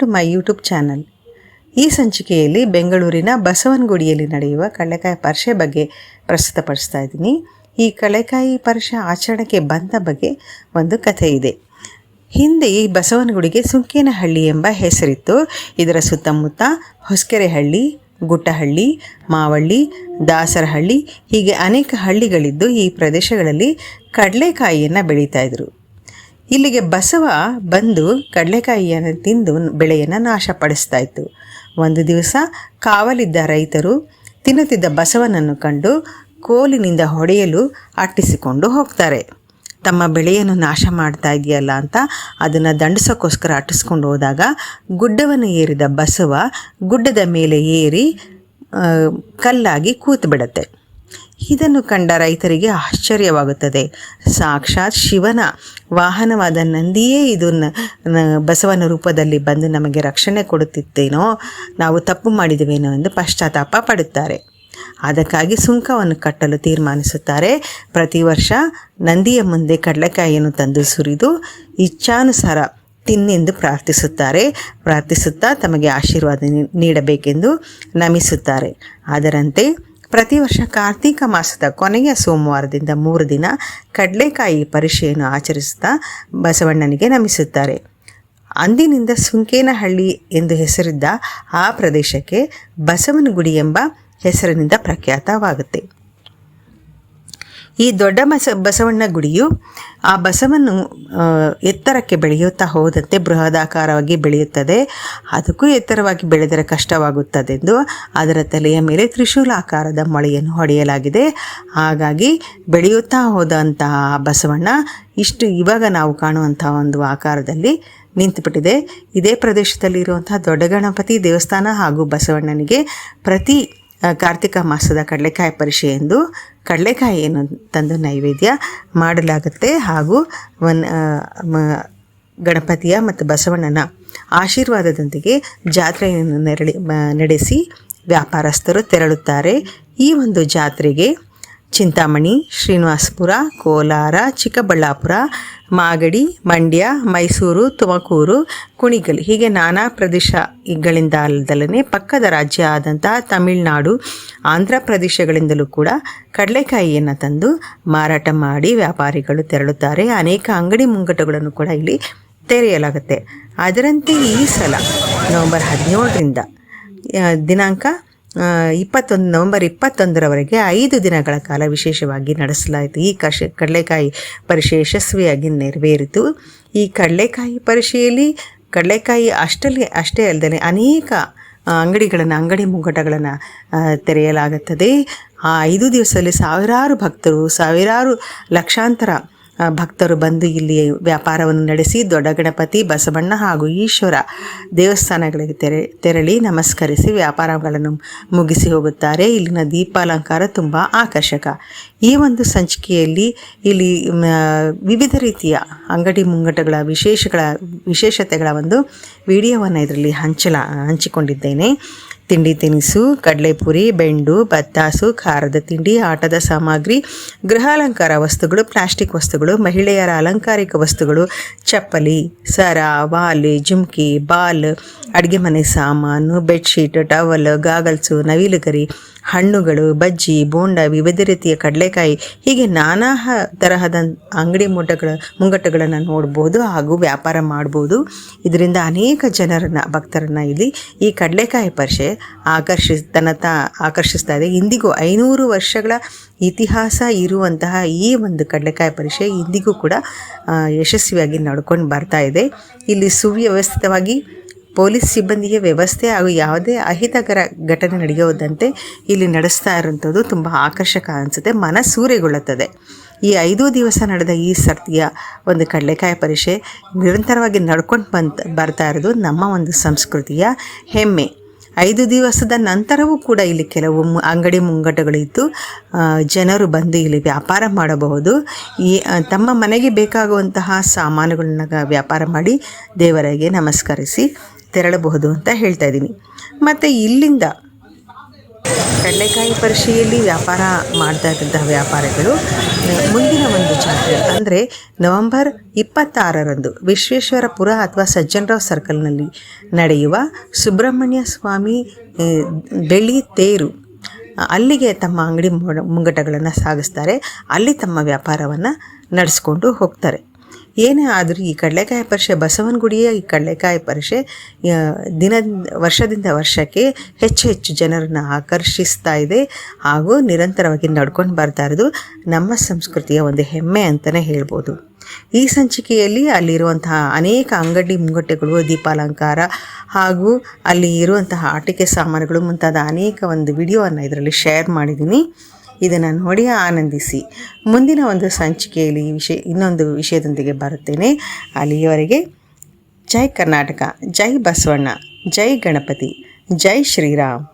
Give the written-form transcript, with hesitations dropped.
To my YouTube channel. ಈ ಸಂಚಿಕೆಯಲ್ಲಿ ಬೆಂಗಳೂರಿನ ಬಸವನಗುಡಿಯಲ್ಲಿ ನಡೆಯುವ ಕಡಲೆಕಾಯಿ ಪರಿಷೆ ಬಗ್ಗೆ ಪ್ರಸ್ತುತಪಡಿಸ್ತಾ ಇದ್ದೀನಿ. ಈ ಕಡಲೆಕಾಯಿ ಪರಿಷೆ ಆಚರಣೆಗೆ ಬಂದ ಬಗ್ಗೆ ಒಂದು ಕಥೆ ಇದೆ. ಹಿಂದೆ ಈ ಬಸವನಗುಡಿಗೆ ಸುಂಕೇನಹಳ್ಳಿ ಎಂಬ ಹೆಸರಿತ್ತು. ಇದರ ಸುತ್ತಮುತ್ತ ಹೊಸಕೆರೆಹಳ್ಳಿ, ಗುಟ್ಟಹಳ್ಳಿ, ಮಾವಳ್ಳಿ, ದಾಸರಹಳ್ಳಿ ಹೀಗೆ ಅನೇಕ ಹಳ್ಳಿಗಳಿದ್ದು ಈ ಪ್ರದೇಶಗಳಲ್ಲಿ ಕಡಲೆಕಾಯಿಯನ್ನು ಬೆಳೀತಾ ಇದ್ರು. ಇಲ್ಲಿಗೆ ಬಸವ ಬಂದು ಕಡಲೆಕಾಯಿಯನ್ನು ತಿಂದು ಬೆಳೆಯನ್ನು ನಾಶಪಡಿಸ್ತಾ ಇತ್ತು. ಒಂದು ದಿವಸ ಕಾವಲಿದ್ದ ರೈತರು ತಿನ್ನುತ್ತಿದ್ದ ಬಸವನನ್ನು ಕಂಡು ಕೋಲಿನಿಂದ ಹೊಡೆಯಲು ಅಟ್ಟಿಸಿಕೊಂಡು ಹೋಗ್ತಾರೆ. ತಮ್ಮ ಬೆಳೆಯನ್ನು ನಾಶ ಮಾಡ್ತಾ ಇದೆಯಲ್ಲ ಅಂತ ಅದನ್ನು ದಂಡಿಸೋಕ್ಕೋಸ್ಕರ ಅಟ್ಟಿಸ್ಕೊಂಡು ಹೋದಾಗ ಗುಡ್ಡವನ್ನು ಏರಿದ ಬಸವ ಗುಡ್ಡದ ಮೇಲೆ ಏರಿ ಕಲ್ಲಾಗಿ ಕೂತು ಬಿಡುತ್ತೆ. ಇದನ್ನು ಕಂಡ ರೈತರಿಗೆ ಆಶ್ಚರ್ಯವಾಗುತ್ತದೆ. ಸಾಕ್ಷಾತ್ ಶಿವನ ವಾಹನವಾದ ನಂದಿಯೇ ಇದನ್ನು ಬಸವನ ರೂಪದಲ್ಲಿ ಬಂದು ನಮಗೆ ರಕ್ಷಣೆ ಕೊಡುತ್ತಿತ್ತೇನೋ, ನಾವು ತಪ್ಪು ಮಾಡಿದವೇನೋ ಎಂದು ಪಶ್ಚಾತ್ತಾಪ ಪಡುತ್ತಾರೆ. ಅದಕ್ಕಾಗಿ ಸುಂಕವನ್ನು ಕಟ್ಟಲು ತೀರ್ಮಾನಿಸುತ್ತಾರೆ. ಪ್ರತಿ ವರ್ಷ ನಂದಿಯ ಮುಂದೆ ಕಡಲೆಕಾಯಿಯನ್ನು ತಂದು ಸುರಿದು ಇಚ್ಛಾನುಸಾರ ತಿನ್ನೆಂದು ಪ್ರಾರ್ಥಿಸುತ್ತಾ ತಮಗೆ ಆಶೀರ್ವಾದ ನೀಡಬೇಕೆಂದು ನಮಿಸುತ್ತಾರೆ. ಅದರಂತೆ ಪ್ರತಿ ವರ್ಷ ಕಾರ್ತಿಕ ಮಾಸದ ಕೊನೆಯ ಸೋಮವಾರದಿಂದ 3 ದಿನ ಕಡಲೆಕಾಯಿ ಪರಿಷೆಯನ್ನು ಆಚರಿಸುತ್ತಾ ಬಸವಣ್ಣನಿಗೆ ನಮಿಸುತ್ತಾರೆ. ಅಂದಿನಿಂದ ಸುಂಕೇನಹಳ್ಳಿ ಎಂದು ಹೆಸರಿದ್ದ ಆ ಪ್ರದೇಶಕ್ಕೆ ಬಸವನಗುಡಿ ಎಂಬ ಹೆಸರಿನಿಂದ ಪ್ರಖ್ಯಾತವಾಗುತ್ತೆ. ಈ ದೊಡ್ಡ ಬಸವಣ್ಣ ಗುಡಿಯು ಆ ಬಸವನು ಎತ್ತರಕ್ಕೆ ಬೆಳೆಯುತ್ತಾ ಹೋದಂತೆ ಬೃಹದಾಕಾರವಾಗಿ ಬೆಳೆಯುತ್ತದೆ. ಅದಕ್ಕೂ ಎತ್ತರವಾಗಿ ಬೆಳೆದರೆ ಕಷ್ಟವಾಗುತ್ತದೆಂದು ಅದರ ತಲೆಯ ಮೇಲೆ ತ್ರಿಶೂಲಾಕಾರದ ಮೊಳೆಯನ್ನು ಹೊಡೆಯಲಾಗಿದೆ. ಹಾಗಾಗಿ ಬೆಳೆಯುತ್ತಾ ಹೋದಂತಹ ಬಸವಣ್ಣ ಇವಾಗ ನಾವು ಕಾಣುವಂತಹ ಒಂದು ಆಕಾರದಲ್ಲಿ ನಿಂತುಬಿಟ್ಟಿದೆ. ಇದೇ ಪ್ರದೇಶದಲ್ಲಿರುವಂತಹ ದೊಡ್ಡ ಗಣಪತಿ ದೇವಸ್ಥಾನ ಹಾಗೂ ಬಸವಣ್ಣನಿಗೆ ಪ್ರತಿ ಕಾರ್ತಿಕ ಮಾಸದ ಕಡಲೆಕಾಯಿ ಪರಿಷೆ ಎಂದು ಕಡಲೆಕಾಯಿಯನ್ನು ತಂದು ನೈವೇದ್ಯ ಮಾಡಲಾಗುತ್ತೆ. ಹಾಗೂ ಗಣಪತಿಯ ಮತ್ತು ಬಸವಣ್ಣನ ಆಶೀರ್ವಾದದೊಂದಿಗೆ ಜಾತ್ರೆಯನ್ನು ನಡೆಸಿ ವ್ಯಾಪಾರಸ್ಥರು ತೆರಳುತ್ತಾರೆ. ಈ ಒಂದು ಜಾತ್ರೆಗೆ ಚಿಂತಾಮಣಿ, ಶ್ರೀನಿವಾಸಪುರ, ಕೋಲಾರ, ಚಿಕ್ಕಬಳ್ಳಾಪುರ, ಮಾಗಡಿ, ಮಂಡ್ಯ, ಮೈಸೂರು, ತುಮಕೂರು, ಕುಣಿಗಲ್ ಹೀಗೆ ನಾನಾ ಪ್ರದೇಶಗಳಿಂದ ಅಲ್ಲದಲ್ಲೇ ಪಕ್ಕದ ರಾಜ್ಯ ಆದಂತಹ ತಮಿಳುನಾಡು, ಆಂಧ್ರ ಪ್ರದೇಶಗಳಿಂದಲೂ ಕೂಡ ಕಡಲೆಕಾಯಿಯನ್ನು ತಂದು ಮಾರಾಟ ಮಾಡಿ ವ್ಯಾಪಾರಿಗಳು ತೆರಳುತ್ತಾರೆ. ಅನೇಕ ಅಂಗಡಿ ಮುಂಗಟ್ಟುಗಳನ್ನು ಕೂಡ ಇಲ್ಲಿ ತೆರೆಯಲಾಗುತ್ತೆ. ಅದರಂತೆ ಈ ಸಲ ನವೆಂಬರ್ 17ರಿಂದ ದಿನಾಂಕ ನವೆಂಬರ್ 21ರವರೆಗೆ 5 ದಿನಗಳ ಕಾಲ ವಿಶೇಷವಾಗಿ ನಡೆಸಲಾಯಿತು. ಈ ಕಡಲೆಕಾಯಿ ಪರಿಷೆ ಯಶಸ್ವಿಯಾಗಿ ನೆರವೇರಿತು. ಈ ಕಡಲೆಕಾಯಿ ಪರಿಷೆಯಲ್ಲಿ ಕಡಲೆಕಾಯಿ ಅಷ್ಟೇ ಅಲ್ಲದೆ ಅನೇಕ ಅಂಗಡಿ ಮುಂಗಟ್ಟಗಳನ್ನು ತೆರೆಯಲಾಗುತ್ತದೆ. ಆ 5 ದಿವಸದಲ್ಲಿ ಸಾವಿರಾರು ಲಕ್ಷಾಂತರ ಭಕ್ತರು ಬಂದು ಇಲ್ಲಿ ವ್ಯಾಪಾರವನ್ನು ನಡೆಸಿ ದೊಡ್ಡ ಗಣಪತಿ, ಬಸವಣ್ಣ ಹಾಗೂ ಈಶ್ವರ ದೇವಸ್ಥಾನಗಳಿಗೆ ತೆರಳಿ ನಮಸ್ಕರಿಸಿ ವ್ಯಾಪಾರಗಳನ್ನು ಮುಗಿಸಿ ಹೋಗುತ್ತಾರೆ. ಇಲ್ಲಿನ ದೀಪಾಲಂಕಾರ ತುಂಬ ಆಕರ್ಷಕ. ಈ ಒಂದು ಸಂಚಿಕೆಯಲ್ಲಿ ಇಲ್ಲಿ ವಿವಿಧ ರೀತಿಯ ಅಂಗಡಿ ಮುಂಗಟ್ಟುಗಳ ವಿಶೇಷತೆಗಳ ಒಂದು ವಿಡಿಯೋವನ್ನು ಇದರಲ್ಲಿ ಹಂಚಿಕೊಂಡಿದ್ದೇನೆ. ತಿಂಡಿ ತಿನಿಸು, ಕಡಲೆಪುರಿ, ಬೆಂಡು, ಬತ್ತಾಸು, ಖಾರದ ತಿಂಡಿ, ಆಟದ ಸಾಮಗ್ರಿ, ಗೃಹಾಲಂಕಾರ ವಸ್ತುಗಳು, ಪ್ಲಾಸ್ಟಿಕ್ ವಸ್ತುಗಳು, ಮಹಿಳೆಯರ ಅಲಂಕಾರಿಕ ವಸ್ತುಗಳು, ಚಪ್ಪಲಿ, ಸರ, ವಾಲೆ, ಜುಮ್ಕಿ, ಬಾಲ್, ಅಡುಗೆ ಮನೆ ಸಾಮಾನು, ಬೆಡ್ಶೀಟ್, ಟವಲ್, ಗಾಗಲ್ಸು, ನವಿಲುಗರಿ, ಹಣ್ಣುಗಳು, ಬಜ್ಜಿ, ಬೋಂಡ, ವಿವಿಧ ರೀತಿಯ ಕಡಲೆಕಾಯಿ ಹೀಗೆ ನಾನಾ ತರಹದ ಅಂಗಡಿ ಮುಂಗಟ್ಟುಗಳನ್ನು ನೋಡ್ಬೋದು ಹಾಗೂ ವ್ಯಾಪಾರ ಮಾಡ್ಬೋದು. ಇದರಿಂದ ಅನೇಕ ಭಕ್ತರನ್ನು ಇಲ್ಲಿ ಈ ಕಡಲೆಕಾಯಿ ಪರಿಷೆ ಆಕರ್ಷಿಸ್ತಾ ಇದೆ. ಇಂದಿಗೂ 500 ವರ್ಷಗಳ ಇತಿಹಾಸ ಇರುವಂತಹ ಈ ಒಂದು ಕಡಲೆಕಾಯಿ ಪರಿಷೆ ಇಂದಿಗೂ ಕೂಡ ಯಶಸ್ವಿಯಾಗಿ ನಡ್ಕೊಂಡು ಬರ್ತಾ ಇದೆ. ಇಲ್ಲಿ ಸುವ್ಯವಸ್ಥಿತವಾಗಿ ಪೊಲೀಸ್ ಸಿಬ್ಬಂದಿಯ ವ್ಯವಸ್ಥೆ ಹಾಗೂ ಯಾವುದೇ ಅಹಿತಕರ ಘಟನೆ ನಡೆಯೋದಂತೆ ಇಲ್ಲಿ ನಡೆಸ್ತಾ ಇರುವಂಥದ್ದು ತುಂಬ ಆಕರ್ಷಕ ಅನಿಸುತ್ತೆ, ಮನಸೂರೆಗೊಳ್ಳುತ್ತದೆ. ಈ 5 ದಿವಸ ನಡೆದ ಈ ಸರ್ತಿಯ ಒಂದು ಕಡಲೆಕಾಯಿ ಪರಿಷೆ ನಿರಂತರವಾಗಿ ನಡ್ಕೊಂಡು ಬರ್ತಾ ಇರೋದು ನಮ್ಮ ಒಂದು ಸಂಸ್ಕೃತಿಯ ಹೆಮ್ಮೆ. 5 ದಿವಸದ ನಂತರವೂ ಕೂಡ ಇಲ್ಲಿ ಕೆಲವು ಅಂಗಡಿ ಮುಂಗಟ್ಟುಗಳಿದ್ದು ಜನರು ಬಂದು ಇಲ್ಲಿ ವ್ಯಾಪಾರ ಮಾಡಬಹುದು. ತಮ್ಮ ಮನೆಗೆ ಬೇಕಾಗುವಂತಹ ಸಾಮಾನುಗಳನ್ನ ವ್ಯಾಪಾರ ಮಾಡಿ ದೇವರಿಗೆ ನಮಸ್ಕರಿಸಿ ತೆರಳಬಹುದು ಅಂತ ಹೇಳ್ತಾ ಇದ್ದೀನಿ. ಮತ್ತು ಇಲ್ಲಿಂದ ಕಡಲೆಕಾಯಿ ಪರಿಷೆಯಲ್ಲಿ ವ್ಯಾಪಾರ ಮಾಡ್ತಾ ಇದ್ದಂತಹ ವ್ಯಾಪಾರಿಗಳು ಮುಂದಿನ ಒಂದು ಜಾತ್ರೆ ಅಂದರೆ ನವೆಂಬರ್ 26ರಂದು ವಿಶ್ವೇಶ್ವರಪುರ ಅಥವಾ ಸಜ್ಜನರಾವ್ ಸರ್ಕಲ್ನಲ್ಲಿ ನಡೆಯುವ ಸುಬ್ರಹ್ಮಣ್ಯ ಸ್ವಾಮಿ ಬೆಳ್ಳಿ ತೇರು ಅಲ್ಲಿಗೆ ತಮ್ಮ ಅಂಗಡಿ ಮುಂಗಟಗಳನ್ನು ಸಾಗಿಸ್ತಾರೆ. ಅಲ್ಲಿ ತಮ್ಮ ವ್ಯಾಪಾರವನ್ನು ನಡೆಸ್ಕೊಂಡು ಹೋಗ್ತಾರೆ. ಏನೇ ಆದರೂ ಈ ಕಡಲೆಕಾಯಿ ಪರಿಷೆ, ಬಸವನಗುಡಿಯ ಈ ಕಡಲೆಕಾಯಿ ಪರಿಷೆ ವರ್ಷದಿಂದ ವರ್ಷಕ್ಕೆ ಹೆಚ್ಚು ಹೆಚ್ಚು ಜನರನ್ನು ಆಕರ್ಷಿಸ್ತಾ ಇದೆ ಹಾಗೂ ನಿರಂತರವಾಗಿ ನಡ್ಕೊಂಡು ಬರ್ತಾ ಇರೋದು ನಮ್ಮ ಸಂಸ್ಕೃತಿಯ ಒಂದು ಹೆಮ್ಮೆ ಅಂತಲೇ ಹೇಳ್ಬೋದು. ಈ ಸಂಚಿಕೆಯಲ್ಲಿ ಅಲ್ಲಿರುವಂತಹ ಅನೇಕ ಅಂಗಡಿ ಮುಂಗಟ್ಟೆಗಳು, ದೀಪಾಲಂಕಾರ ಹಾಗೂ ಅಲ್ಲಿ ಇರುವಂತಹ ಆಟಿಕೆ ಸಾಮಾನುಗಳು ಮುಂತಾದ ಅನೇಕ ಒಂದು ವಿಡಿಯೋವನ್ನು ಇದರಲ್ಲಿ ಶೇರ್ ಮಾಡಿದ್ದೀನಿ. ಇದನ್ನು ನೋಡಿ ಆನಂದಿಸಿ. ಮುಂದಿನ ಒಂದು ಸಂಚಿಕೆಯಲ್ಲಿ ಇನ್ನೊಂದು ವಿಷಯದೊಂದಿಗೆ ಬರುತ್ತೇನೆ. ಅಲ್ಲಿಯವರೆಗೆ ಜೈ ಕರ್ನಾಟಕ, ಜೈ ಬಸವಣ್ಣ, ಜೈ ಗಣಪತಿ, ಜೈ ಶ್ರೀರಾಮ್.